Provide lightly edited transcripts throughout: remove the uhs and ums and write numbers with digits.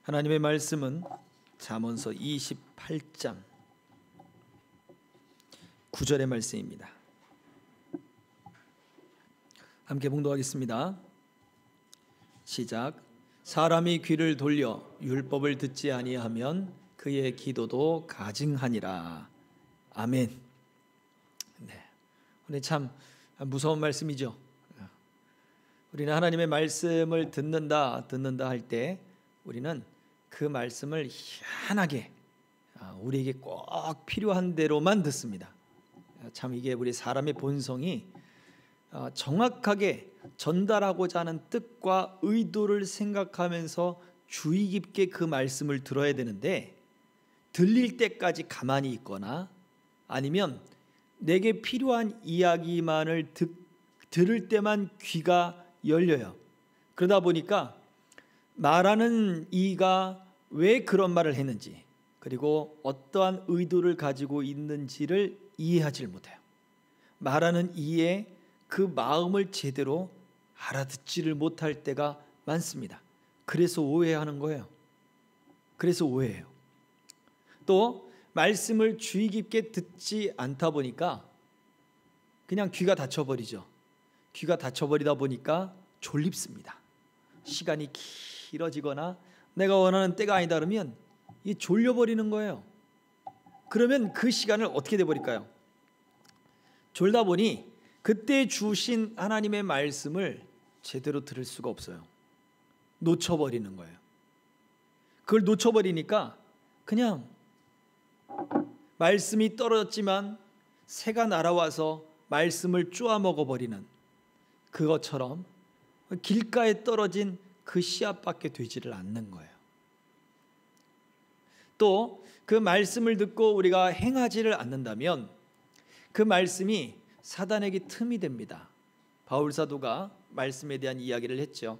하나님의 말씀은 잠언서 28장 9절의 말씀입니다. 함께 봉독하겠습니다. 시작. 사람이 귀를 돌려 율법을 듣지 아니하면 그의 기도도 가증하니라. 아멘. 네, 오늘 참 무서운 말씀이죠. 우리는 하나님의 말씀을 듣는다 할 때 우리는 그 말씀을 희한하게 우리에게 꼭 필요한 대로만 듣습니다. 참 이게 우리 사람의 본성이 정확하게 전달하고자 하는 뜻과 의도를 생각하면서 주의 깊게 그 말씀을 들어야 되는데, 들릴 때까지 가만히 있거나 아니면 내게 필요한 이야기만을 들을 때만 귀가 열려요. 그러다 보니까 말하는 이가 왜 그런 말을 했는지, 그리고 어떠한 의도를 가지고 있는지를 이해하지 못해요. 말하는 이의 그 마음을 제대로 알아듣지를 못할 때가 많습니다. 그래서 오해하는 거예요. 그래서 오해해요. 또 말씀을 주의 깊게 듣지 않다 보니까 그냥 귀가 닫혀버리죠. 귀가 닫혀버리다 보니까 졸립습니다. 시간이 길어지거나 내가 원하는 때가 아니다 그러면 이 졸려버리는 거예요. 그러면 그 시간을 어떻게 돼버릴까요? 졸다 보니 그때 주신 하나님의 말씀을 제대로 들을 수가 없어요. 놓쳐버리는 거예요. 그걸 놓쳐버리니까 그냥 말씀이 떨어졌지만 새가 날아와서 말씀을 쪼아먹어버리는 그것처럼 길가에 떨어진 그 씨앗밖에 되지를 않는 거예요. 또 그 말씀을 듣고 우리가 행하지를 않는다면 그 말씀이 사단에게 틈이 됩니다. 바울 사도가 말씀에 대한 이야기를 했죠.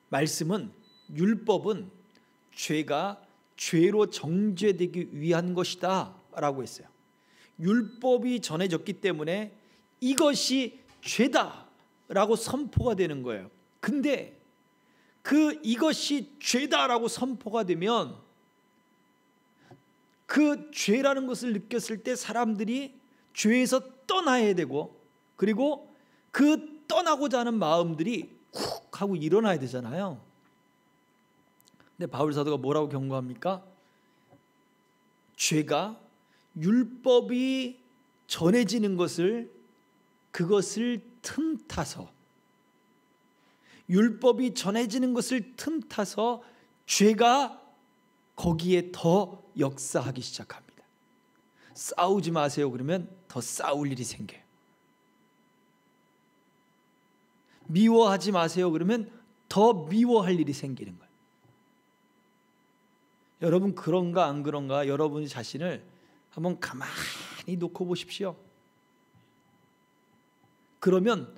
말씀은, 율법은 죄가 죄로 정죄되기 위한 것이다 라고 했어요. 율법이 전해졌기 때문에 이것이 죄다 라고 선포가 되는 거예요. 근데 이것이 죄다라고 선포가 되면 그 죄라는 것을 느꼈을 때 사람들이 죄에서 떠나야 되고, 그리고 그 떠나고자 하는 마음들이 훅 하고 일어나야 되잖아요. 근데 바울 사도가 뭐라고 경고합니까? 죄가 율법이 전해지는 그것을 틈타서, 율법이 전해지는 것을 틈타서 죄가 거기에 더 역사하기 시작합니다. 싸우지 마세요 그러면 더 싸울 일이 생겨요. 미워하지 마세요 그러면 더 미워할 일이 생기는 거예요. 여러분 그런가 안 그런가 여러분 자신을 한번 가만히 놓고 보십시오. 그러면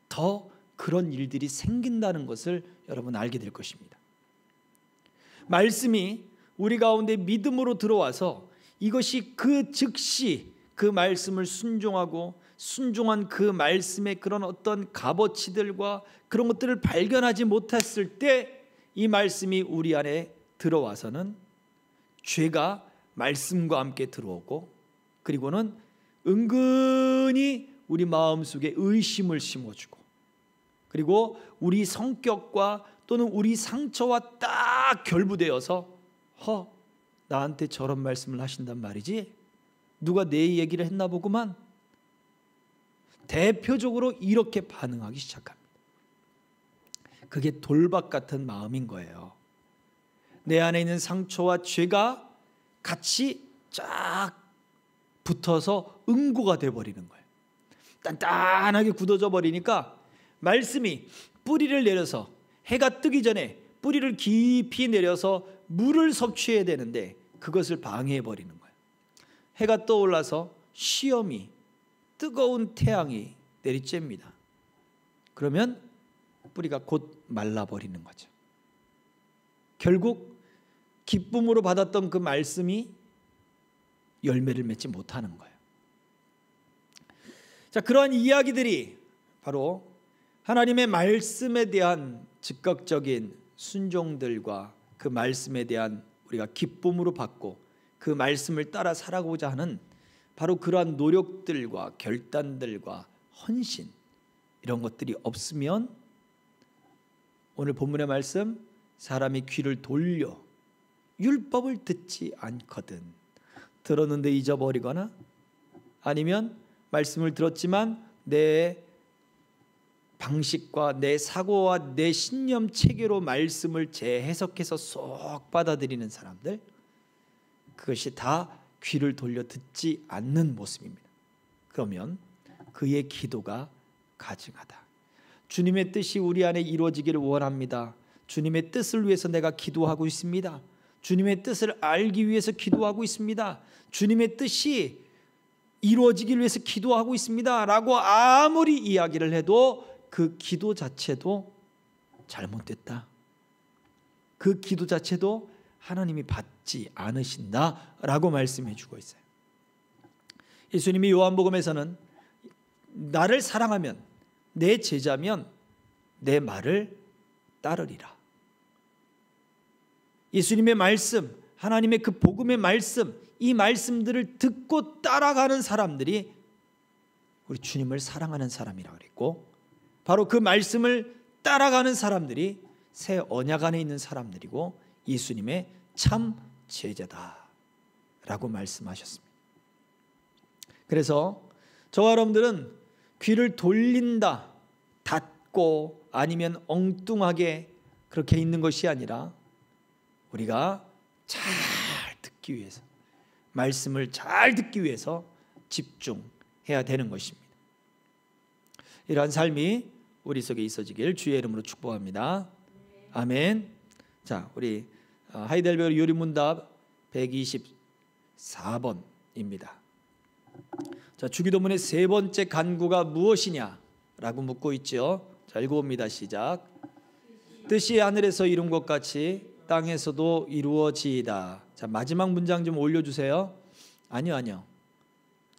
더 그런 일들이 생긴다는 것을 여러분 알게 될 것입니다. 말씀이 우리 가운데 믿음으로 들어와서 이것이 그 즉시 그 말씀을 순종한 그 말씀의 그런 어떤 값어치들과 그런 것들을 발견하지 못했을 때 이 말씀이 우리 안에 들어와서는 죄가 말씀과 함께 들어오고, 그리고는 은근히 우리 마음속에 의심을 심어주고, 그리고 우리 성격과 또는 우리 상처와 딱 결부되어서 나한테 저런 말씀을 하신단 말이지? 누가 내 얘기를 했나 보구만. 대표적으로 이렇게 반응하기 시작합니다. 그게 돌박 같은 마음인 거예요. 내 안에 있는 상처와 죄가 같이 쫙 붙어서 응고가 돼버리는 거예요. 단단하게 굳어져 버리니까 말씀이 뿌리를 내려서 해가 뜨기 전에 뿌리를 깊이 내려서 물을 섭취해야 되는데 그것을 방해해 버리는 거예요. 해가 떠올라서 시험이, 뜨거운 태양이 내리쬐입니다. 그러면 뿌리가 곧 말라버리는 거죠. 결국 기쁨으로 받았던 그 말씀이 열매를 맺지 못하는 거예요. 자, 그러한 이야기들이 바로 하나님의 말씀에 대한 즉각적인 순종들과 그 그 말씀에 대한 우리가 기쁨으로 받고 그 말씀을 따라 살아가고자 하는 바로 그러한 노력들과 결단들과 헌신, 이런 것들이 없으면 오늘 본문의 말씀, 사람이 귀를 돌려 율법을 듣지 않거든. 들었는데 잊어버리거나 아니면 말씀을 들었지만 내 방식과 내 사고와 내 신념 체계로 말씀을 재해석해서 쏙 받아들이는 사람들, 그것이 다 귀를 돌려 듣지 않는 모습입니다. 그러면 그의 기도가 가증하다. 주님의 뜻이 우리 안에 이루어지기를 원합니다. 주님의 뜻을 위해서 내가 기도하고 있습니다. 주님의 뜻을 알기 위해서 기도하고 있습니다. 주님의 뜻이 이루어지기를 위해서 기도하고 있습니다 라고 아무리 이야기를 해도 그 기도 자체도 잘못됐다. 그 기도 자체도 하나님이 받지 않으신다라고 말씀해 주고 있어요. 예수님이 요한복음에서는 나를 사랑하면, 내 제자면 내 말을 따르리라. 예수님의 말씀, 하나님의 그 복음의 말씀, 이 말씀들을 듣고 따라가는 사람들이 우리 주님을 사랑하는 사람이라고 그랬고, 바로 그 말씀을 따라가는 사람들이 새 언약 안에 있는 사람들이고 예수님의 참 제자다라고 말씀하셨습니다. 그래서 저와 여러분들은 귀를 돌린다, 닫고 아니면 엉뚱하게 그렇게 있는 것이 아니라 우리가 잘 듣기 위해서, 말씀을 잘 듣기 위해서 집중해야 되는 것입니다. 이러한 삶이 우리 속에 있어지길 주의 이름으로 축복합니다. 아멘. 자, 우리 하이델베르 요리문답 124번입니다. 자, 주기도문의 세 번째 간구가 무엇이냐라고 묻고 있죠. 자, 읽어봅니다. 시작. 뜻이 하늘에서 이룬 것 같이 땅에서도 이루어지이다. 자, 마지막 문장 좀 올려주세요. 아니요.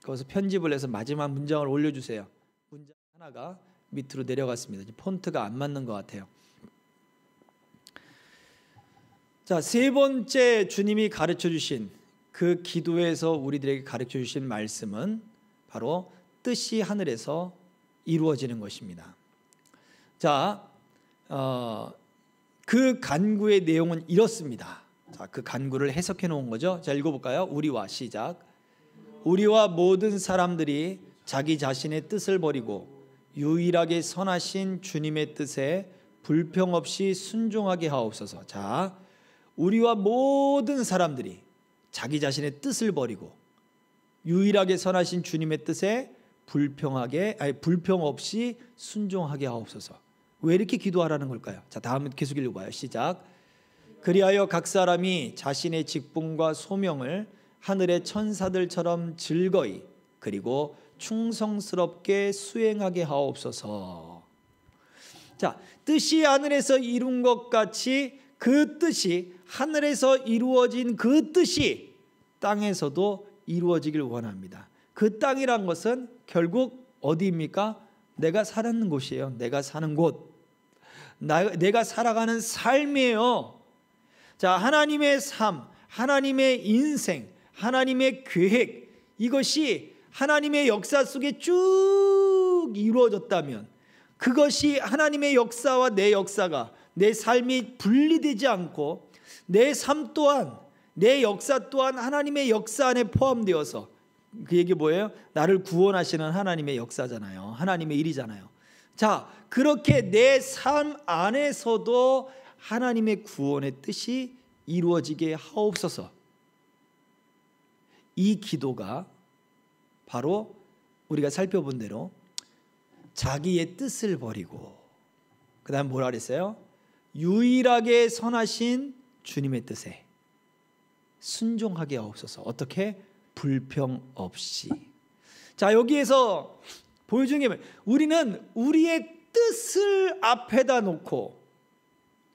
거기서 편집을 해서 마지막 문장을 올려주세요. 문장 하나가 밑으로 내려갔습니다. 폰트가 안 맞는 것 같아요. 자, 세 번째 주님이 가르쳐 주신 그 기도에서 우리들에게 가르쳐 주신 말씀은 바로 뜻이 하늘에서 이루어지는 것입니다. 자, 그 간구의 내용은 이렇습니다. 자, 그 간구를 해석해 놓은 거죠. 자, 읽어볼까요? 우리와 시작. 우리와 모든 사람들이 자기 자신의 뜻을 버리고 유일하게 선하신 주님의 뜻에 불평 없이 순종하게 하옵소서. 자, 우리와 모든 사람들이 자기 자신의 뜻을 버리고 유일하게 선하신 주님의 뜻에 불평 없이 순종하게 하옵소서. 왜 이렇게 기도하라는 걸까요? 자, 다음 계속 읽어봐요. 시작. 그리하여 각 사람이 자신의 직분과 소명을 하늘의 천사들처럼 즐거이 그리고 충성스럽게 수행하게 하옵소서. 자, 뜻이 하늘에서 이룬 것 같이 그 뜻이, 하늘에서 이루어진 그 뜻이 땅에서도 이루어지길 원합니다. 그 땅이란 것은 결국 어디입니까? 내가 사는 곳이에요. 내가 사는 곳, 내가 살아가는 삶이에요. 자, 하나님의 삶, 하나님의 인생, 하나님의 계획, 이것이 하나님의 역사 속에 쭉 이루어졌다면, 그것이 하나님의 역사와 내 역사가, 내 삶이 분리되지 않고 내 삶 또한, 내 역사 또한 하나님의 역사 안에 포함되어서, 그 얘기 뭐예요? 나를 구원하시는 하나님의 역사잖아요. 하나님의 일이잖아요. 자, 그렇게 내 삶 안에서도 하나님의 구원의 뜻이 이루어지게 하옵소서. 이 기도가 바로 우리가 살펴본 대로 자기의 뜻을 버리고, 그 다음 뭐라 그랬어요? 유일하게 선하신 주님의 뜻에 순종하게 하옵소서. 어떻게? 불평 없이. 자, 여기에서 보여주는 게 뭐예요? 우리는 우리의 뜻을 앞에다 놓고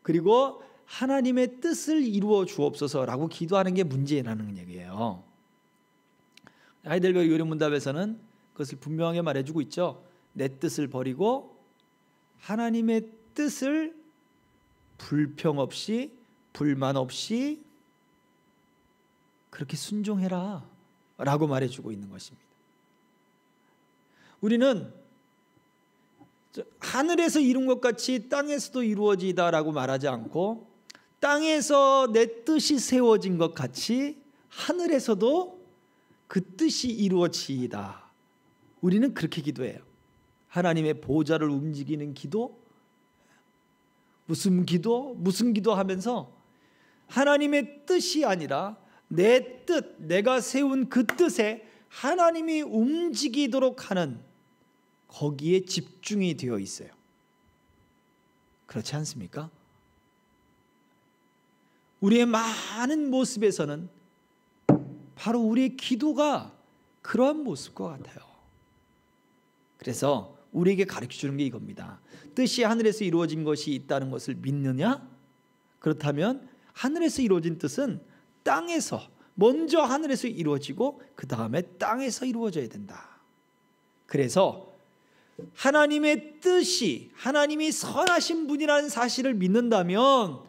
그리고 하나님의 뜻을 이루어 주옵소서라고 기도하는 게 문제라는 얘기예요. 하이델베르 요리문답에서는 그것을 분명하게 말해주고 있죠. 내 뜻을 버리고 하나님의 뜻을 불평 없이 불만 없이 그렇게 순종해라 라고 말해주고 있는 것입니다. 우리는 하늘에서 이룬 것 같이 땅에서도 이루어지다라고 말하지 않고 땅에서 내 뜻이 세워진 것 같이 하늘에서도 그 뜻이 이루어지이다. 우리는 그렇게 기도해요. 하나님의 보좌를 움직이는 기도, 무슨 기도 하면서 하나님의 뜻이 아니라 내 뜻, 내가 세운 그 뜻에 하나님이 움직이도록 하는 거기에 집중이 되어 있어요. 그렇지 않습니까? 우리의 많은 모습에서는 바로 우리의 기도가 그러한 모습과 같아요. 그래서 우리에게 가르쳐주는 게 이겁니다. 뜻이 하늘에서 이루어진 것이 있다는 것을 믿느냐? 그렇다면 하늘에서 이루어진 뜻은 땅에서, 먼저 하늘에서 이루어지고 그 다음에 땅에서 이루어져야 된다. 그래서 하나님의 뜻이, 하나님이 선하신 분이라는 사실을 믿는다면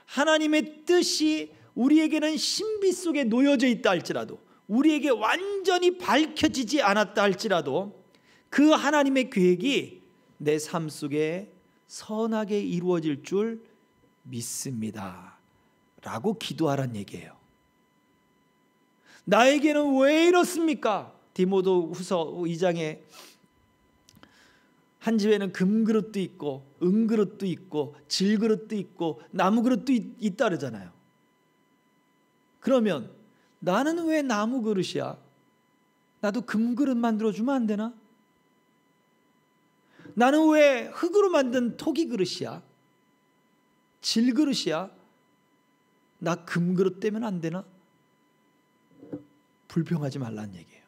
하나님의 뜻이 우리에게는 신비 속에 놓여져 있다 할지라도, 우리에게 완전히 밝혀지지 않았다 할지라도 그 하나님의 계획이 내 삶 속에 선하게 이루어질 줄 믿습니다 라고 기도하란 얘기예요. 나에게는 왜 이렇습니까? 디모데후서 2장에 한 집에는 금그릇도 있고 은그릇도 있고 질그릇도 있고 나무그릇도 있다 그러잖아요. 그러면 나는 왜 나무그릇이야? 나도 금그릇 만들어주면 안 되나? 나는 왜 흙으로 만든 토기그릇이야? 질그릇이야? 나 금그릇 되면 안 되나? 불평하지 말라는 얘기예요.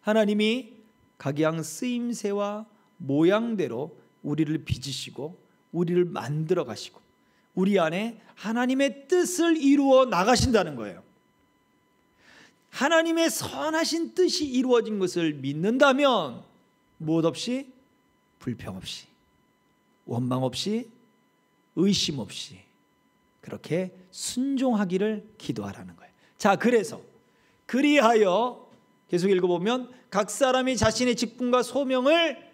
하나님이 각양 쓰임새와 모양대로 우리를 빚으시고 우리를 만들어 가시고 우리 안에 하나님의 뜻을 이루어 나가신다는 거예요. 하나님의 선하신 뜻이 이루어진 것을 믿는다면 무엇 없이, 불평 없이, 원망 없이, 의심 없이 그렇게 순종하기를 기도하라는 거예요. 자, 그래서 그리하여 계속 읽어보면 각 사람이 자신의 직분과 소명을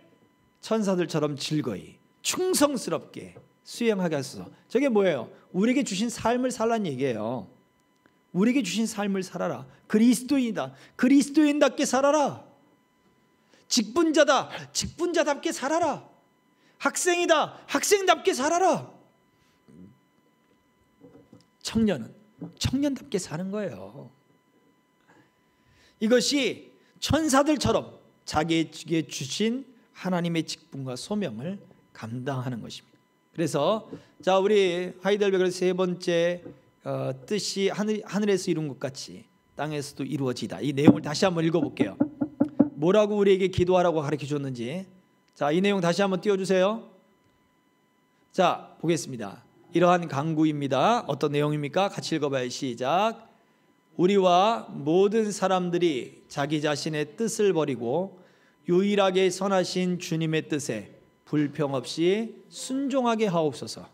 천사들처럼 즐거이 충성스럽게 수행하게 하소서. 저게 뭐예요? 우리에게 주신 삶을 살라는 얘기예요. 우리에게 주신 삶을 살아라. 그리스도인이다. 그리스도인답게 살아라. 직분자다. 직분자답게 살아라. 학생이다. 학생답게 살아라. 청년은 청년답게 사는 거예요. 이것이 천사들처럼 자기에게 주신 하나님의 직분과 소명을 감당하는 것입니다. 그래서 자, 우리 하이델베르의 세 번째 뜻이 하늘에서 이룬 것 같이 땅에서도 이루어지다. 이 내용을 다시 한번 읽어볼게요. 뭐라고 우리에게 기도하라고 가르쳐줬는지. 자, 이 내용 다시 한번 띄워주세요. 자, 보겠습니다. 이러한 강구입니다. 어떤 내용입니까? 같이 읽어봐요. 시작. 우리와 모든 사람들이 자기 자신의 뜻을 버리고 유일하게 선하신 주님의 뜻에 불평 없이 순종하게 하옵소서.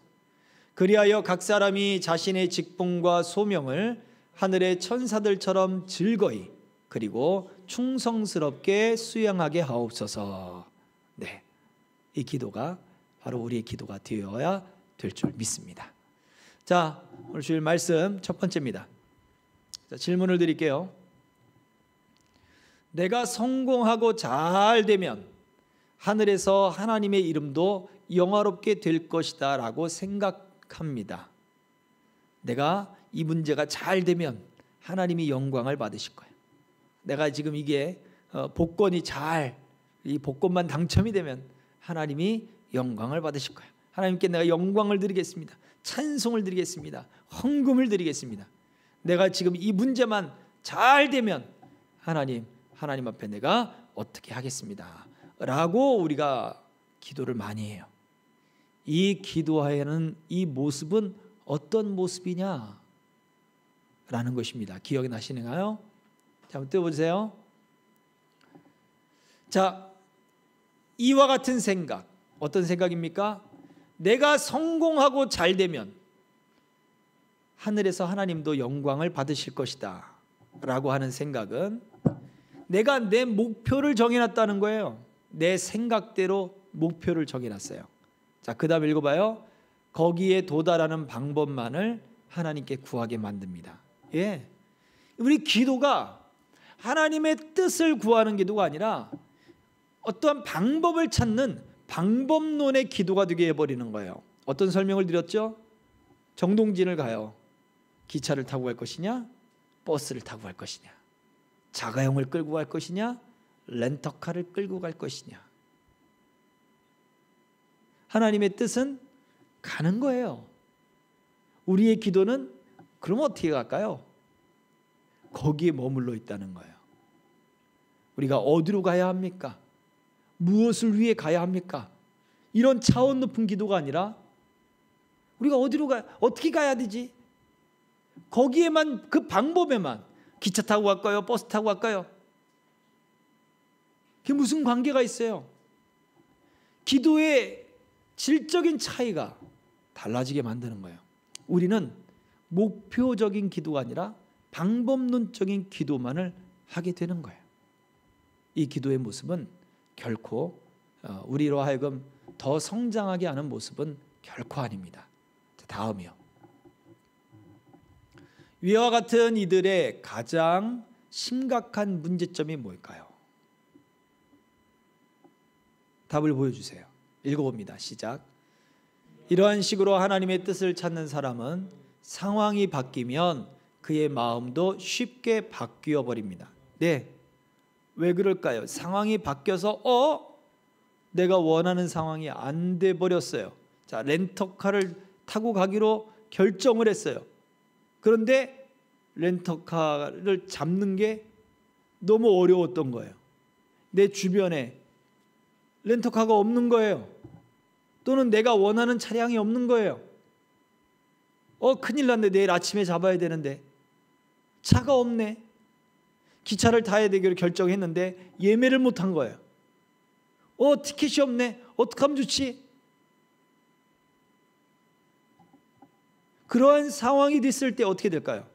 그리하여 각 사람이 자신의 직분과 소명을 하늘의 천사들처럼 즐거이 그리고 충성스럽게 수행하게 하옵소서. 네, 이 기도가 바로 우리의 기도가 되어야 될 줄 믿습니다. 자, 오늘 주일 말씀 첫 번째입니다. 자, 질문을 드릴게요. 내가 성공하고 잘 되면 하늘에서 하나님의 이름도 영화롭게 될 것이다 라고 생각합니다. 내가 이 문제가 잘 되면 하나님이 영광을 받으실 거예요. 내가 지금 이게 복권이 이 복권만 당첨이 되면 하나님이 영광을 받으실 거예요. 하나님께 내가 영광을 드리겠습니다. 찬송을 드리겠습니다. 헌금을 드리겠습니다. 내가 지금 이 문제만 잘 되면 하나님 앞에 내가 어떻게 하겠습니다 라고 우리가 기도를 많이 해요. 이 기도하는 이 모습은 어떤 모습이냐 라는 것입니다. 기억이 나시나요? 자, 한번 띄워보세요. 자, 이와 같은 생각, 어떤 생각입니까? 내가 성공하고 잘 되면 하늘에서 하나님도 영광을 받으실 것이다 라고 하는 생각은 내가 내 목표를 정해놨다는 거예요. 내 생각대로 목표를 정해놨어요. 자, 그 다음 읽어봐요. 거기에 도달하는 방법만을 하나님께 구하게 만듭니다. 예, 우리 기도가 하나님의 뜻을 구하는 기도가 아니라 어떠한 방법을 찾는 방법론의 기도가 되게 해버리는 거예요. 어떤 설명을 드렸죠? 정동진을 가요. 기차를 타고 갈 것이냐, 버스를 타고 갈 것이냐, 자가용을 끌고 갈 것이냐, 렌터카를 끌고 갈 것이냐. 하나님의 뜻은 가는 거예요. 우리의 기도는 그럼 어떻게 갈까요? 거기에 머물러 있다는 거예요. 우리가 어디로 가야 합니까? 무엇을 위해 가야 합니까? 이런 차원 높은 기도가 아니라 우리가 어디로 가야, 어떻게 가야 되지? 거기에만, 그 방법에만, 기차 타고 갈까요? 버스 타고 갈까요? 그게 무슨 관계가 있어요? 기도의 질적인 차이가 달라지게 만드는 거예요. 우리는 목표적인 기도가 아니라 방법론적인 기도만을 하게 되는 거예요. 이 기도의 모습은 결코 우리로 하여금 더 성장하게 하는 모습은 결코 아닙니다. 다음이요. 위와 같은 이들의 가장 심각한 문제점이 뭘까요? 답을 보여주세요. 읽어봅니다. 시작. 이러한 식으로 하나님의 뜻을 찾는 사람은 상황이 바뀌면 그의 마음도 쉽게 바뀌어 버립니다. 네, 왜 그럴까요? 상황이 바뀌어서 내가 원하는 상황이 안 돼 버렸어요. 자, 렌터카를 타고 가기로 결정을 했어요. 그런데 렌터카를 잡는 게 너무 어려웠던 거예요. 내 주변에 렌터카가 없는 거예요. 또는 내가 원하는 차량이 없는 거예요. 큰일 났네. 내일 아침에 잡아야 되는데 차가 없네. 기차를 타야 되기로 결정했는데 예매를 못한 거예요. 티켓이 없네. 어떡하면 좋지? 그러한 상황이 됐을 때 어떻게 될까요?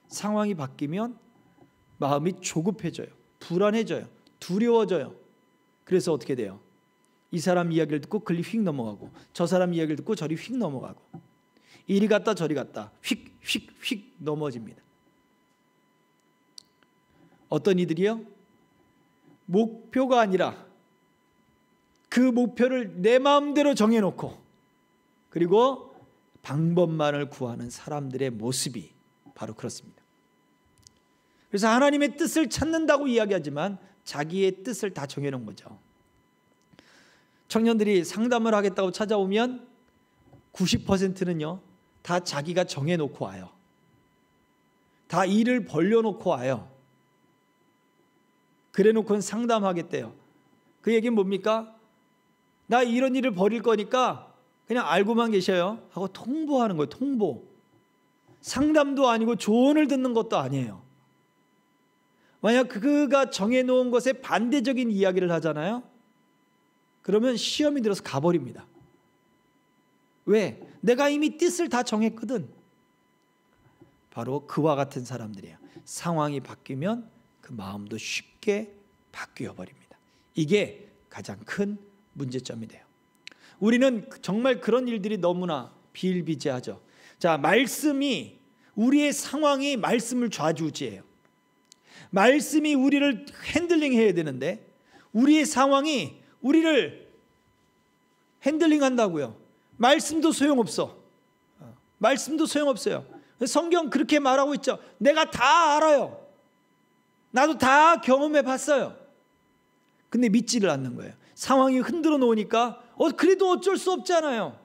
상황이 바뀌면 마음이 조급해져요. 불안해져요. 두려워져요. 그래서 어떻게 돼요? 이 사람 이야기를 듣고 글리 휙 넘어가고, 저 사람 이야기를 듣고 저리 휙 넘어가고, 이리 갔다 저리 갔다 휙 넘어집니다. 어떤 이들이요? 목표가 아니라 그 목표를 내 마음대로 정해놓고 그리고 방법만을 구하는 사람들의 모습이 바로 그렇습니다. 그래서 하나님의 뜻을 찾는다고 이야기하지만 자기의 뜻을 다 정해놓은 거죠. 청년들이 상담을 하겠다고 찾아오면 90%는요 다 자기가 정해놓고 와요. 다 일을 벌려놓고 와요. 그래놓고는 상담하겠대요. 그 얘기는 뭡니까? 나 이런 일을 벌일 거니까 그냥 알고만 계셔요 하고 통보하는 거예요. 통보. 상담도 아니고 조언을 듣는 것도 아니에요. 만약 그가 정해놓은 것에 반대적인 이야기를 하잖아요. 그러면 시험이 들어서 가버립니다. 왜? 내가 이미 뜻을 다 정했거든. 바로 그와 같은 사람들이에요. 상황이 바뀌면 그 마음도 쉽게 바뀌어 버립니다. 이게 가장 큰 문제점이 돼요. 우리는 정말 그런 일들이 너무나 비일비재하죠. 자, 말씀이, 우리의 상황이 말씀을 좌지우지해요. 말씀이 우리를 핸들링해야 되는데 우리의 상황이 우리를 핸들링한다고요. 말씀도 소용없어. 말씀도 소용없어요. 성경 그렇게 말하고 있죠. 내가 다 알아요. 나도 다 경험해 봤어요. 근데 믿지를 않는 거예요. 상황이 흔들어 놓으니까 그래도 어쩔 수 없잖아요.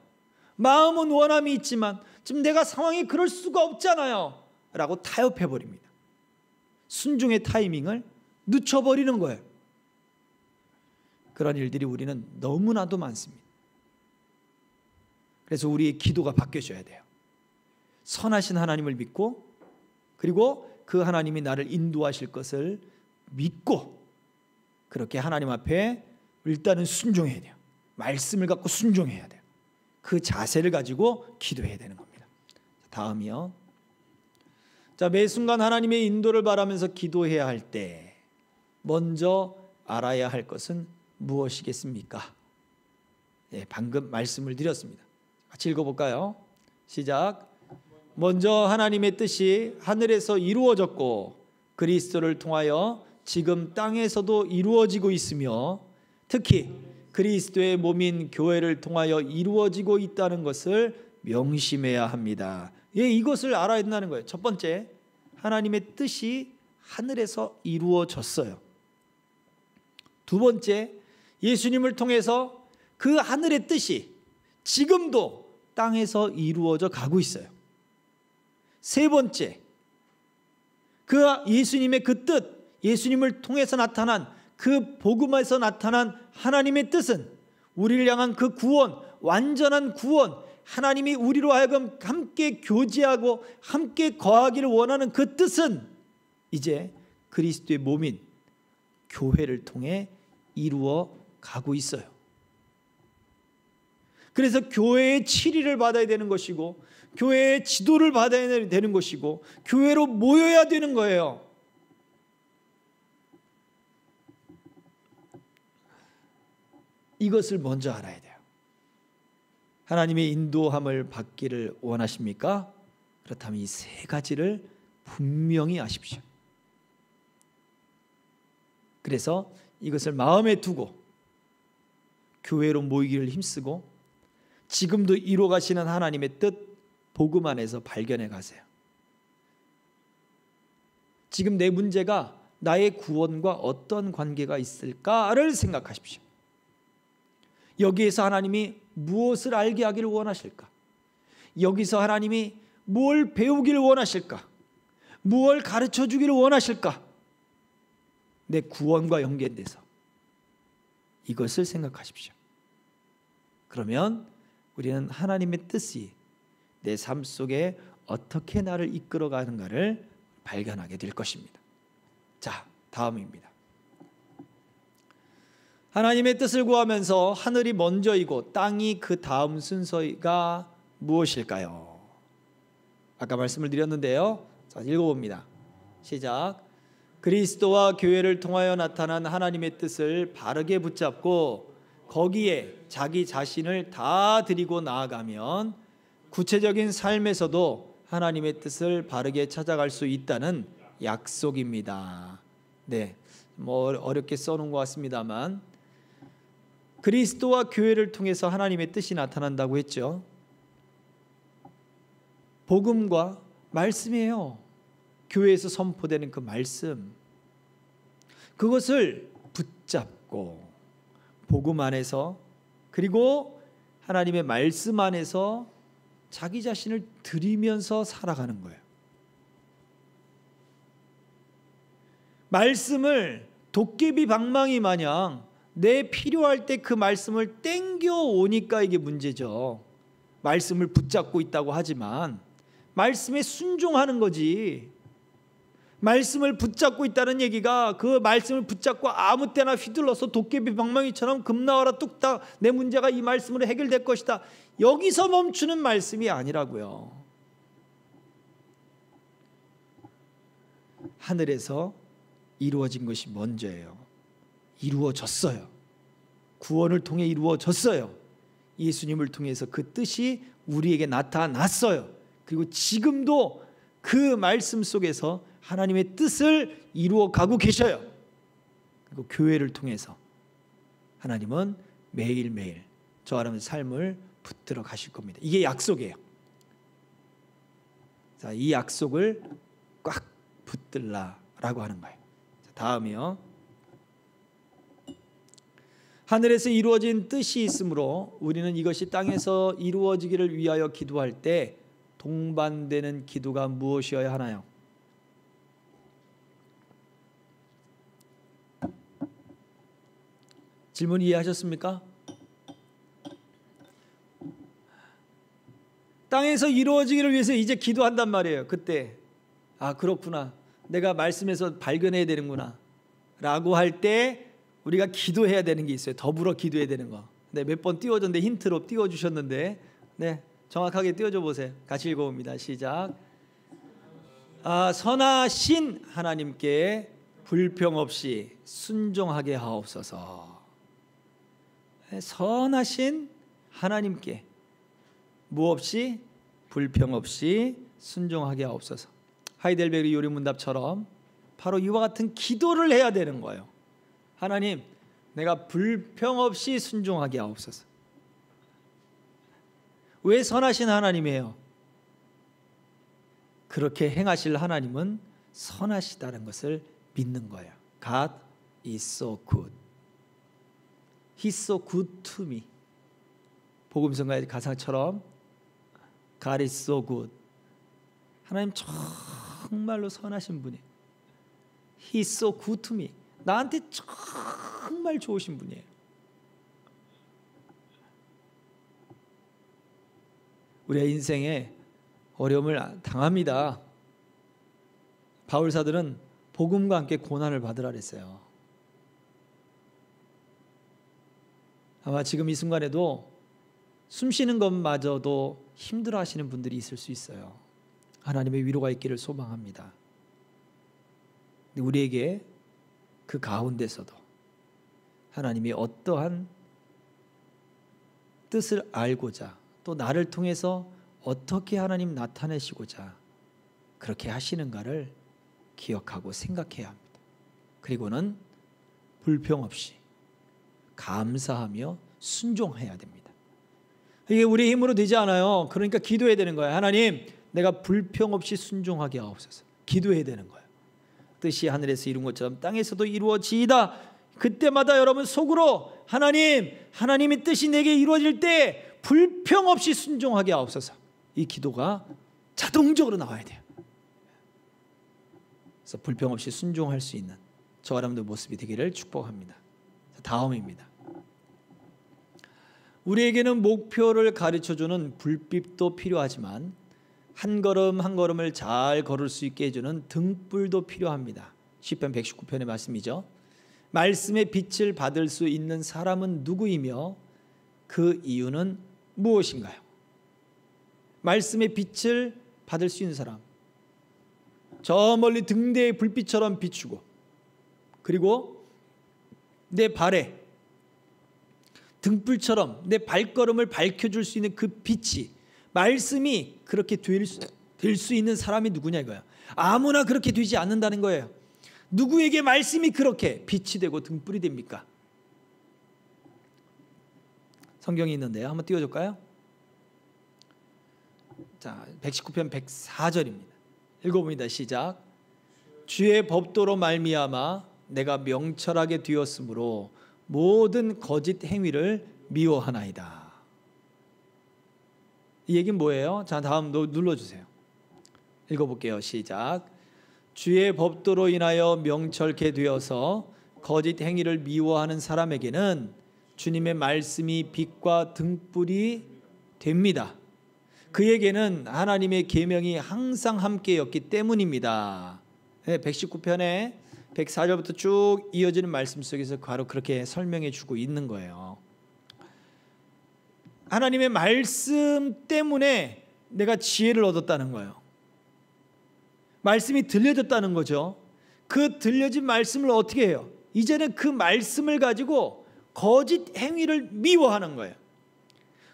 마음은 원함이 있지만 지금 내가 상황이 그럴 수가 없잖아요 라고 타협해 버립니다. 순종의 타이밍을 늦춰버리는 거예요. 그런 일들이 우리는 너무나도 많습니다. 그래서 우리의 기도가 바뀌어져야 돼요. 선하신 하나님을 믿고 그리고 그 하나님이 나를 인도하실 것을 믿고 그렇게 하나님 앞에 일단은 순종해야 돼요. 말씀을 갖고 순종해야 돼요. 그 자세를 가지고 기도해야 되는 겁니다. 다음이요. 자, 매 순간 하나님의 인도를 바라면서 기도해야 할 때 먼저 알아야 할 것은 무엇이겠습니까? 예, 방금 말씀을 드렸습니다. 같이 읽어볼까요? 시작. 먼저 하나님의 뜻이 하늘에서 이루어졌고 그리스도를 통하여 지금 땅에서도 이루어지고 있으며 특히 그리스도의 몸인 교회를 통하여 이루어지고 있다는 것을 명심해야 합니다. 예, 이것을 알아야 된다는 거예요. 첫 번째, 하나님의 뜻이 하늘에서 이루어졌어요. 두 번째, 예수님을 통해서 그 하늘의 뜻이 지금도 땅에서 이루어져 가고 있어요. 세 번째, 그 예수님의 그 뜻, 예수님을 통해서 나타난 그 복음에서 나타난 하나님의 뜻은 우리를 향한 그 구원, 완전한 구원, 하나님이 우리로 하여금 함께 교제하고 함께 거하기를 원하는 그 뜻은 이제 그리스도의 몸인 교회를 통해 이루어 가고 있어요. 그래서 교회의 치리를 받아야 되는 것이고 교회의 지도를 받아야 되는 것이고 교회로 모여야 되는 거예요. 이것을 먼저 알아야 돼요. 하나님의 인도함을 받기를 원하십니까? 그렇다면 이 세 가지를 분명히 아십시오. 그래서 이것을 마음에 두고 교회로 모이기를 힘쓰고 지금도 이루어 가시는 하나님의 뜻 복음 안에서 발견해 가세요. 지금 내 문제가 나의 구원과 어떤 관계가 있을까를 생각하십시오. 여기에서 하나님이 무엇을 알게 하기를 원하실까? 여기서 하나님이 뭘 배우기를 원하실까? 무엇을 가르쳐 주기를 원하실까? 내 구원과 연결돼서 이것을 생각하십시오. 그러면 우리는 하나님의 뜻이 내 삶 속에 어떻게 나를 이끌어가는가를 발견하게 될 것입니다. 자, 다음입니다. 하나님의 뜻을 구하면서 하늘이 먼저이고 땅이 그 다음 순서가 무엇일까요? 아까 말씀을 드렸는데요. 자, 읽어봅니다. 시작. 그리스도와 교회를 통하여 나타난 하나님의 뜻을 바르게 붙잡고 거기에 자기 자신을 다 드리고 나아가면 구체적인 삶에서도 하나님의 뜻을 바르게 찾아갈 수 있다는 약속입니다. 네, 뭐 어렵게 써놓은 것 같습니다만 그리스도와 교회를 통해서 하나님의 뜻이 나타난다고 했죠. 복음과 말씀이에요. 교회에서 선포되는 그 말씀, 그것을 붙잡고 복음 안에서 그리고 하나님의 말씀 안에서 자기 자신을 드리면서 살아가는 거예요. 말씀을 도깨비 방망이 마냥 내 필요할 때 그 말씀을 땡겨 오니까 이게 문제죠. 말씀을 붙잡고 있다고 하지만 말씀에 순종하는 거지. 말씀을 붙잡고 있다는 얘기가 그 말씀을 붙잡고 아무 때나 휘둘러서 도깨비 방망이처럼 금 나와라 뚝딱 내 문제가 이 말씀으로 해결될 것이다. 여기서 멈추는 말씀이 아니라고요. 하늘에서 이루어진 것이 먼저예요. 이루어졌어요. 구원을 통해 이루어졌어요. 예수님을 통해서 그 뜻이 우리에게 나타났어요. 그리고 지금도 그 말씀 속에서 하나님의 뜻을 이루어 가고 계셔요. 그리고 교회를 통해서 하나님은 매일매일 저 사람의 삶을 붙들어 가실 겁니다. 이게 약속이에요. 자, 이 약속을 꽉 붙들라라고 하는 거예요. 자, 다음이요. 하늘에서 이루어진 뜻이 있으므로 우리는 이것이 땅에서 이루어지기를 위하여 기도할 때 동반되는 기도가 무엇이어야 하나요? 질문 이해하셨습니까? 땅에서 이루어지기를 위해서 이제 기도한단 말이에요. 그때 아 그렇구나, 내가 말씀에서 발견해야 되는구나 라고 할 때 우리가 기도해야 되는 게 있어요. 더불어 기도해야 되는 거. 네, 몇 번 띄워줬는데 힌트로 띄워주셨는데 네, 정확하게 띄워줘 보세요. 같이 읽어봅니다. 시작. 선하신 하나님께 불평 없이 순종하게 하옵소서. 선하신 하나님께 뭐 없이 불평 없이 순종하게 하옵소서. 하이델베르 요리문답처럼 바로 이와 같은 기도를 해야 되는 거예요. 하나님, 내가 불평 없이 순종하게 하옵소서. 왜 선하신 하나님이에요? 그렇게 행하실 하나님은 선하시다는 것을 믿는 거예요. God is so good. He's so good to me. 복음성가의 가사처럼 God is so good. 하나님 정말로 선하신 분이에요. He's so good to me. 나한테 정말 좋으신 분이에요. 우리의 인생에 어려움을 당합니다. 바울사들은 복음과 함께 고난을 받으라 그랬어요. 아마 지금 이 순간에도 숨 쉬는 것마저도 힘들어 하시는 분들이 있을 수 있어요. 하나님의 위로가 있기를 소망합니다. 근데 우리에게 그 가운데서도 하나님이 어떠한 뜻을 알고자 또 나를 통해서 어떻게 하나님 나타내시고자 그렇게 하시는가를 기억하고 생각해야 합니다. 그리고는 불평 없이 감사하며 순종해야 됩니다. 이게 우리 힘으로 되지 않아요. 그러니까 기도해야 되는 거예요. 하나님, 내가 불평 없이 순종하게 하옵소서. 기도해야 되는 거예요. 뜻이 하늘에서 이룬 것처럼 땅에서도 이루어지이다. 그때마다 여러분 속으로 하나님의 뜻이 내게 이루어질 때 불평 없이 순종하게 하옵소서. 이 기도가 자동적으로 나와야 돼요. 그래서 불평 없이 순종할 수 있는 저와 여러분들 모습이 되기를 축복합니다. 다음입니다. 우리에게는 목표를 가르쳐주는 불빛도 필요하지만 한 걸음 한 걸음을 잘 걸을 수 있게 해주는 등불도 필요합니다. 시편 119편의 말씀이죠. 말씀의 빛을 받을 수 있는 사람은 누구이며 그 이유는 무엇인가요? 말씀의 빛을 받을 수 있는 사람, 저 멀리 등대의 불빛처럼 비추고 그리고 내 발에 등불처럼 내 발걸음을 밝혀줄 수 있는 그 빛이, 말씀이 그렇게 될 수 있는 사람이 누구냐 이거야. 아무나 그렇게 되지 않는다는 거예요. 누구에게 말씀이 그렇게 빛이 되고 등불이 됩니까? 성경이 있는데요. 한번 띄워줄까요? 자, 119편 104절입니다. 읽어봅니다. 시작. 주의 법도로 말미암아 내가 명철하게 되었으므로 모든 거짓 행위를 미워하나이다. 이 얘기는 뭐예요? 자, 다음 눌러주세요. 읽어볼게요. 시작. 주의 법도로 인하여 명철케 되어서 거짓 행위를 미워하는 사람에게는 주님의 말씀이 빛과 등불이 됩니다. 그에게는 하나님의 계명이 항상 함께였기 때문입니다. 119편에 104절부터 쭉 이어지는 말씀 속에서 바로 그렇게 설명해 주고 있는 거예요. 하나님의 말씀 때문에 내가 지혜를 얻었다는 거예요. 말씀이 들려졌다는 거죠. 그 들려진 말씀을 어떻게 해요? 이제는 그 말씀을 가지고 거짓 행위를 미워하는 거예요.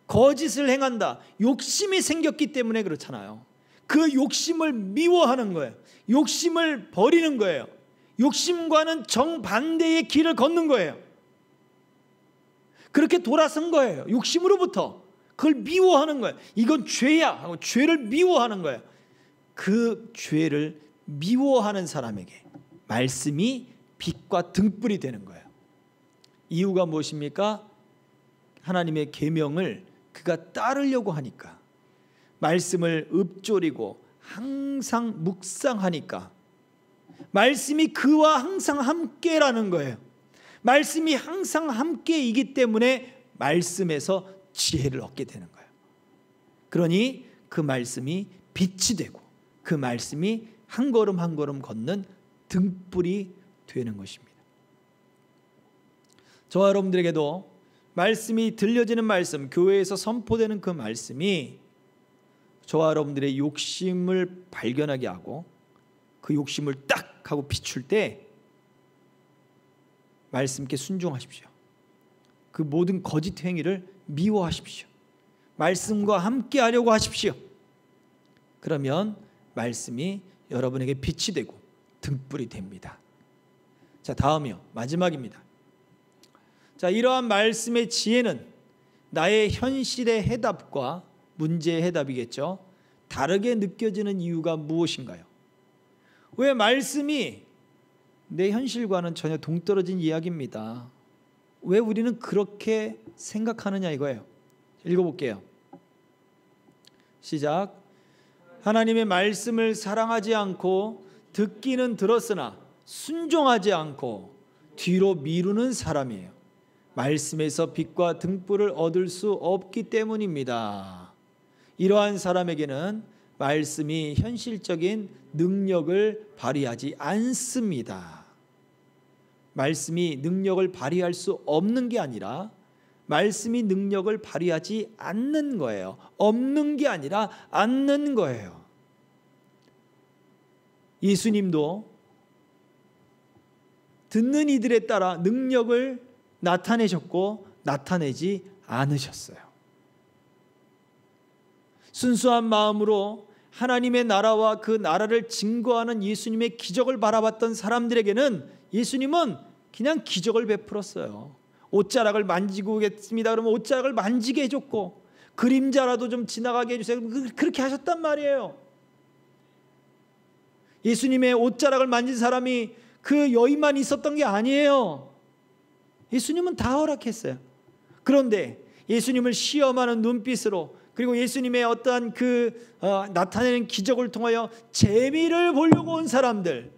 거짓을 행한다. 욕심이 생겼기 때문에 그렇잖아요. 그 욕심을 미워하는 거예요. 욕심을 버리는 거예요. 욕심과는 정반대의 길을 걷는 거예요. 그렇게 돌아선 거예요. 욕심으로부터. 그걸 미워하는 거예요. 이건 죄야 하고 죄를 미워하는 거예요. 그 죄를 미워하는 사람에게 말씀이 빛과 등불이 되는 거예요. 이유가 무엇입니까? 하나님의 계명을 그가 따르려고 하니까, 말씀을 읊조리고 항상 묵상하니까, 말씀이 그와 항상 함께라는 거예요. 말씀이 항상 함께이기 때문에 말씀에서 지혜를 얻게 되는 거예요. 그러니 그 말씀이 빛이 되고 그 말씀이 한 걸음 한 걸음 걷는 등불이 되는 것입니다. 저와 여러분들에게도 말씀이 들려지는 말씀, 교회에서 선포되는 그 말씀이 저와 여러분들의 욕심을 발견하게 하고 그 욕심을 딱 하고 비출 때 말씀께 순종하십시오. 그 모든 거짓 행위를 미워하십시오. 말씀과 함께 하려고 하십시오. 그러면 말씀이 여러분에게 빛이 되고 등불이 됩니다. 자, 다음이요. 마지막입니다. 자, 이러한 말씀의 지혜는 나의 현실의 해답과 문제의 해답이겠죠. 다르게 느껴지는 이유가 무엇인가요? 왜 말씀이 내 현실과는 전혀 동떨어진 이야기입니다. 왜 우리는 그렇게 생각하느냐 이거예요. 읽어볼게요. 시작. 하나님의 말씀을 사랑하지 않고 듣기는 들었으나 순종하지 않고 뒤로 미루는 사람이에요. 말씀에서 빛과 등불을 얻을 수 없기 때문입니다. 이러한 사람에게는 말씀이 현실적인 능력을 발휘하지 않습니다. 말씀이 능력을 발휘할 수 없는 게 아니라 말씀이 능력을 발휘하지 않는 거예요. 없는 게 아니라 않는 거예요. 예수님도 듣는 이들에 따라 능력을 나타내셨고 나타내지 않으셨어요. 순수한 마음으로 하나님의 나라와 그 나라를 증거하는 예수님의 기적을 바라봤던 사람들에게는 예수님은 그냥 기적을 베풀었어요. 옷자락을 만지고 오겠습니다. 그러면 옷자락을 만지게 해줬고 그림자라도 좀 지나가게 해주세요. 그렇게 하셨단 말이에요. 예수님의 옷자락을 만진 사람이 그 여인만 있었던 게 아니에요. 예수님은 다 허락했어요. 그런데 예수님을 시험하는 눈빛으로 그리고 예수님의 어떠한 나타내는 기적을 통하여 재미를 보려고 온 사람들,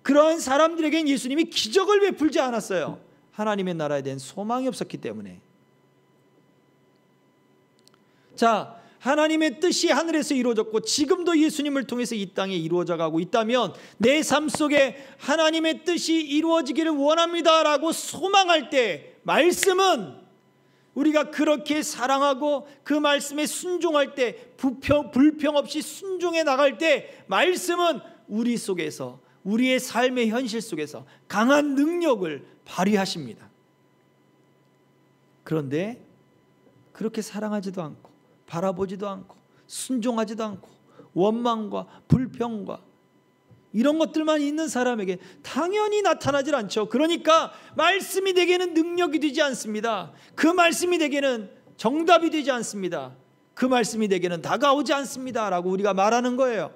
그러한 사람들에겐 예수님이 기적을 베풀지 않았어요. 하나님의 나라에 대한 소망이 없었기 때문에. 자, 하나님의 뜻이 하늘에서 이루어졌고 지금도 예수님을 통해서 이 땅에 이루어져 가고 있다면 내 삶 속에 하나님의 뜻이 이루어지기를 원합니다라고 소망할 때 말씀은 우리가 그렇게 사랑하고 그 말씀에 순종할 때 불평 없이 순종해 나갈 때 말씀은 우리 속에서 우리의 삶의 현실 속에서 강한 능력을 발휘하십니다. 그런데 그렇게 사랑하지도 않고 바라보지도 않고 순종하지도 않고 원망과 불평과 이런 것들만 있는 사람에게 당연히 나타나질 않죠. 그러니까 말씀이 내게는 능력이 되지 않습니다. 그 말씀이 내게는 정답이 되지 않습니다. 그 말씀이 내게는 다가오지 않습니다 라고 우리가 말하는 거예요.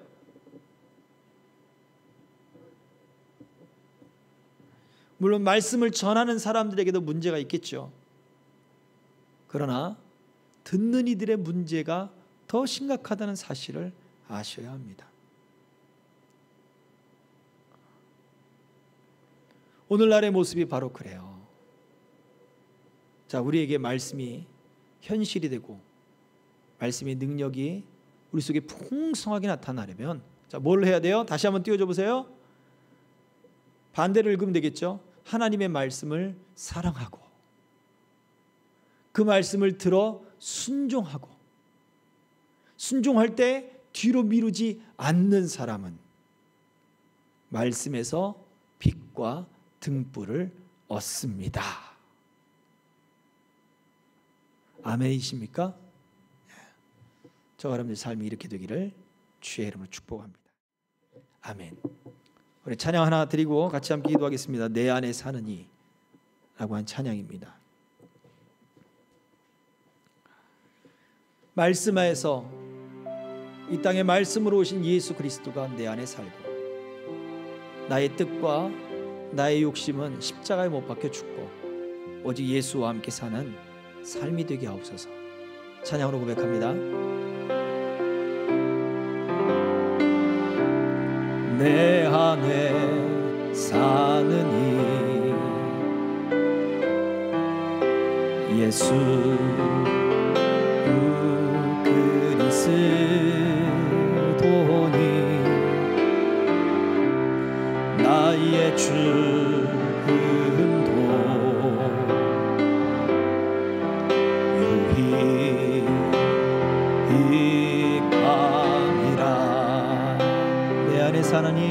물론 말씀을 전하는 사람들에게도 문제가 있겠죠. 그러나 듣는 이들의 문제가 더 심각하다는 사실을 아셔야 합니다. 오늘날의 모습이 바로 그래요. 자, 우리에게 말씀이 현실이 되고 말씀의 능력이 우리 속에 풍성하게 나타나려면 자, 뭘 해야 돼요? 다시 한번 띄워줘 보세요. 반대로 읽으면 되겠죠. 하나님의 말씀을 사랑하고 그 말씀을 들어 순종하고 순종할 때 뒤로 미루지 않는 사람은 말씀에서 빛과 등불을 얻습니다. 아멘이십니까? 저와 여러분의 삶이 이렇게 되기를 주의 이름으로 축복합니다. 아멘. 우리 찬양 하나 드리고 같이 함께 기도하겠습니다. 내 안에 사는 이 라고 한 찬양입니다. 말씀하에서 이 땅에 말씀으로 오신 예수 그리스도가 내 안에 살고 나의 뜻과 나의 욕심은 십자가에 못 박혀 죽고 오직 예수와 함께 사는 삶이 되게 하옵소서. 찬양으로 고백합니다. 내 안에 사는 이 예수 그리스도니 나의 주음도 유익함이라. 내 사느니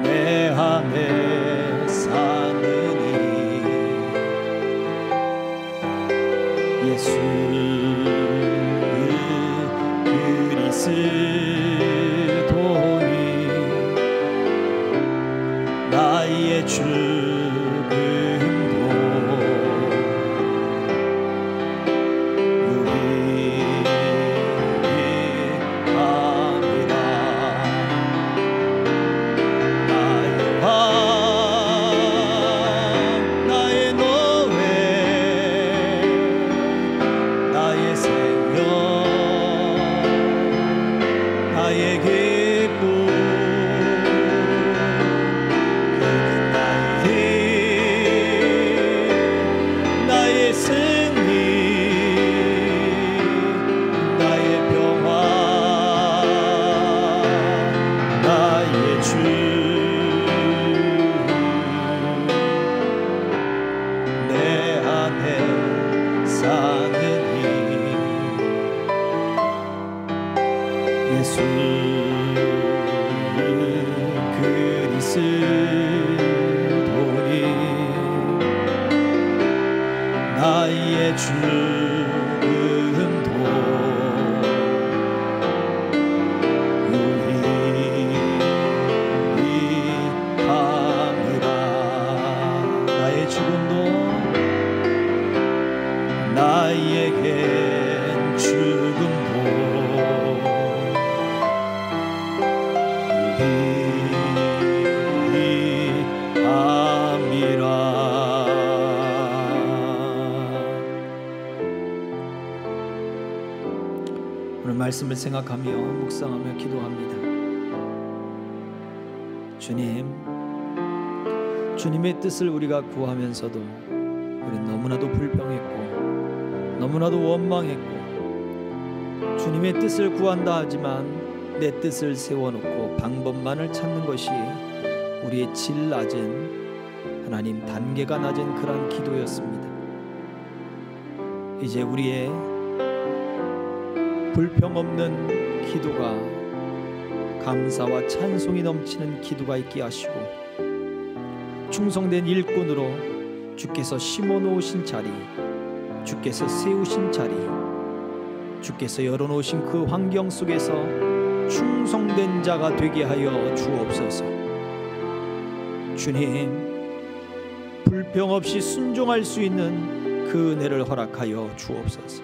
내 안에 사느니 예수 그리스도니 나의 죽음도 유익함이라 나의 왕 나의 노래 나의 생명 나의 기쁨 나의 승리 나의 평화 나의 주 내 안에 사느니 예수 그리스도니 나의 죽음도 유익함이라 나의 죽음도 나에겐 죽음도 유익함이라. 오늘 말씀을 생각하며 묵상하며 기도합니다. 주님의 뜻을 우리가 구하면서도 우리 너무나도 불평했고 너무나도 원망했고 주님의 뜻을 구한다 하지만 내 뜻을 세워놓고 방법만을 찾는 것이 우리의 질 낮은 하나님 단계가 낮은 그러한 기도였습니다. 이제 우리의 불평 없는 기도가 감사와 찬송이 넘치는 기도가 있게 하시고 충성된 일꾼으로 주께서 심어놓으신 자리, 주께서 세우신 자리, 주께서 열어놓으신 그 환경 속에서 충성된 자가 되게 하여 주옵소서. 주님, 불평 없이 순종할 수 있는 그 은혜를 허락하여 주옵소서.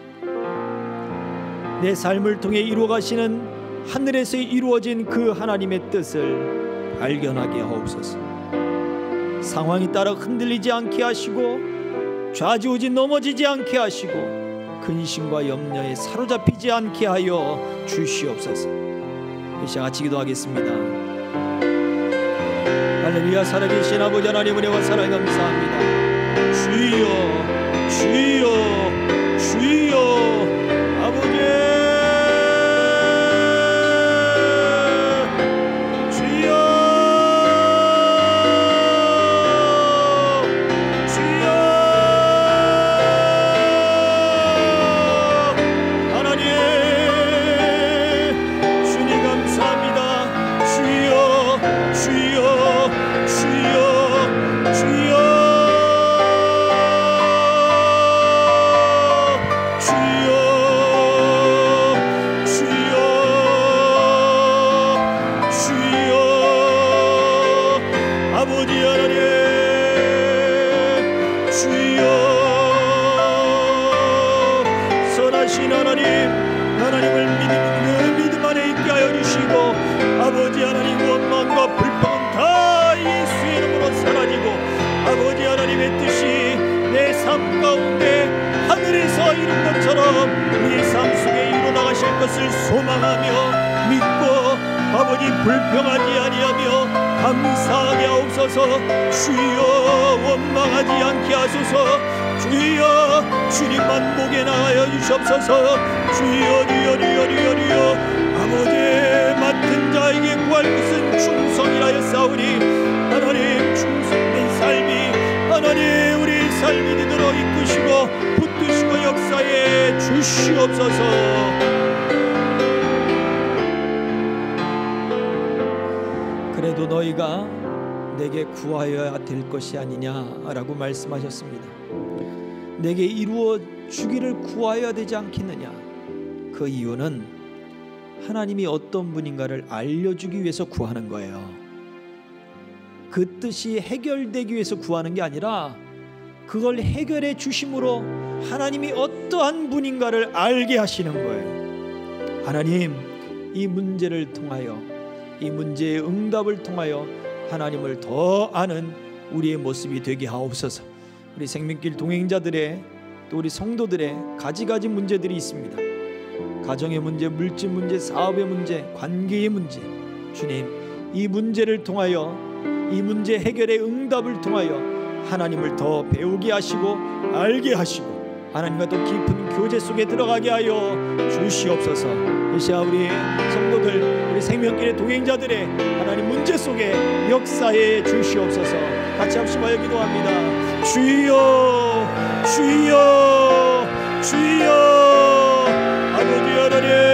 내 삶을 통해 이루어가시는 하늘에서 이루어진 그 하나님의 뜻을 발견하게 하옵소서. 상황이 따라 흔들리지 않게 하시고 좌지우지 넘어지지 않게 하시고 근심과 염려에 사로잡히지 않게 하여 주시옵소서. 이 시간 같이 기도하겠습니다. 할렐루야. 살아계신 아버지 하나님 은혜와 사랑 감사합니다. 주여 주여 주여 아버지 하나님을 믿음 안에 있게 하여 주시고 아버지 하나님 원망과 불평은 다 예수의 이름으로 사라지고 아버지 하나님의 뜻이 내 삶 가운데 하늘에서 이룬 것처럼 우리의 삶 속에 이루어나가실 것을 소망하며 믿고 아버지 불평하지 아니하며 감사하게 하옵소서. 주여 원망하지 않게 하소서. 주여 주님만 보게 나가여 주시옵소서. 주여 주여 주여 주여 주여 아버지 맡은 자에게 구할 것은 충성이라 했사오니 하나님 충성된 삶이 하나님 우리 삶이 되도록 이끄시고 붙드시고 역사에 주시옵소서. 그래도 너희가 내게 구하여야 될 것이 아니냐라고 말씀하셨습니다. 내게 이루어 주기를 구하여야 되지 않겠느냐. 그 이유는 하나님이 어떤 분인가를 알려주기 위해서 구하는 거예요. 그 뜻이 해결되기 위해서 구하는 게 아니라 그걸 해결해 주심으로 하나님이 어떠한 분인가를 알게 하시는 거예요. 하나님, 이 문제를 통하여, 이 문제의 응답을 통하여 하나님을 더 아는 우리의 모습이 되게 하옵소서. 우리 생명길 동행자들의, 또 우리 성도들의 가지가지 문제들이 있습니다. 가정의 문제, 물질 문제, 사업의 문제, 관계의 문제. 주님, 이 문제를 통하여, 이 문제 해결의 응답을 통하여 하나님을 더 배우게 하시고 알게 하시고 하나님과 더 깊은 교제 속에 들어가게 하여 주시옵소서. 이 시간 우리 성도들, 우리 생명길의 동행자들의 하나님 문제 속에 역사해 주시옵소서. 같이 합심하여 기도합니다. 주여, 주여, 주여. 아버지 하나님,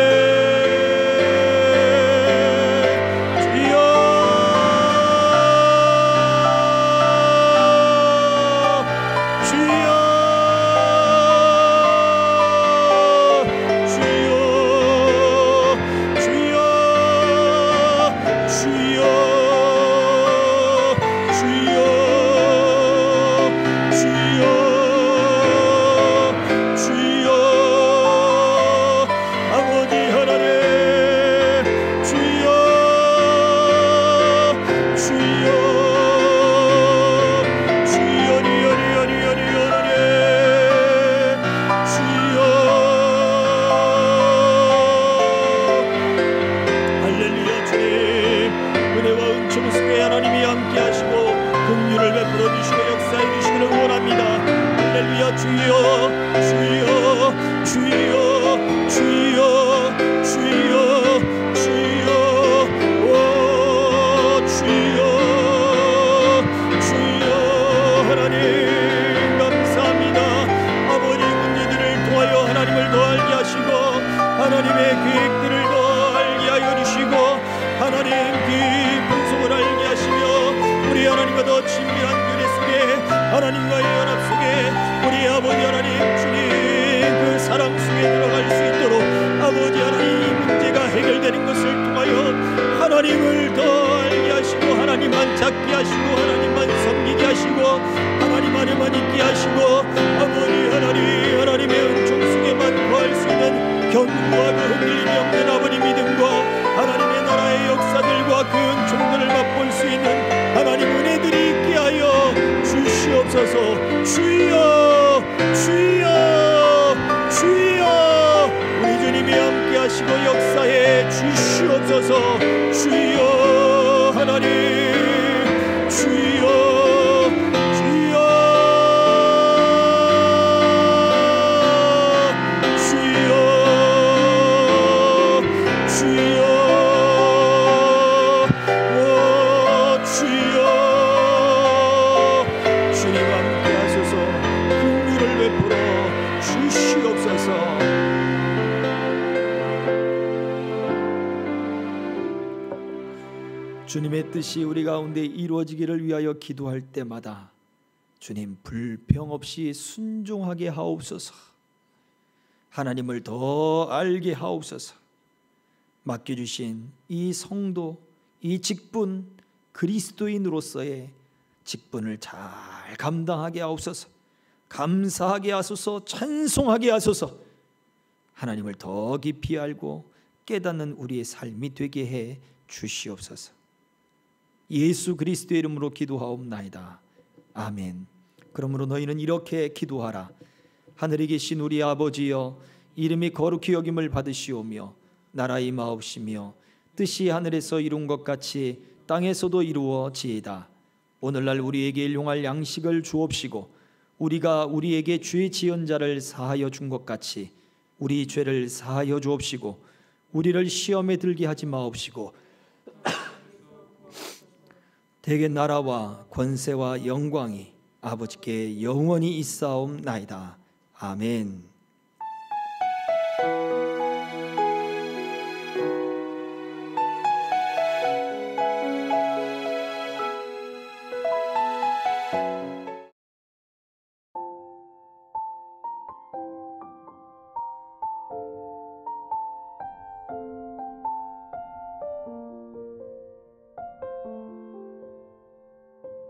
하나님과의 연합 속에 우리 아버지 하나님 주님 그 사랑 속에 들어갈 수 있도록 아버지 하나님 이 문제가 해결되는 것을 통하여 하나님을 더 알게 하시고 하나님만 찾게 하시고 하나님만 섬기게 하시고 하나님 안에만 있게 하시고 아버지 하나님 하나님의 은총 속에만 거할 수 있는 견고하고 흔들림이 없는 아버지 믿음과 하나님의 나라의 역사들과 그 은총들을 맛볼 수 있는 하나님 은혜들이 있게 하여 주시옵소서. 주여, 주여, 주여. 우리 주님이 함께 하시고 역사해 주시옵소서. 주여 하나님, 주여, 주여, 주여, 주여. 주님의 뜻이 우리 가운데 이루어지기를 위하여 기도할 때마다 주님 불평 없이 순종하게 하옵소서. 하나님을 더 알게 하옵소서. 맡겨주신 이 성도, 이 직분, 그리스도인으로서의 직분을 잘 감당하게 하옵소서. 감사하게 하소서. 찬송하게 하소서. 하나님을 더 깊이 알고 깨닫는 우리의 삶이 되게 해 주시옵소서. 예수 그리스도의 이름으로 기도하옵나이다. 아멘. 그러므로 너희는 이렇게 기도하라. 하늘에 계신 우리 아버지여, 이름이 거룩히 여김을 받으시오며 나라가 임하옵시며 뜻이 하늘에서 이룬 것 같이 땅에서도 이루어지이다. 오늘날 우리에게 일용할 양식을 주옵시고 우리가 우리에게 죄 지은 자를 사하여 준 것 같이 우리 죄를 사하여 주옵시고 우리를 시험에 들게 하지 마옵시고 대개 나라와 권세와 영광이 아버지께 영원히 있사옵나이다. 아멘.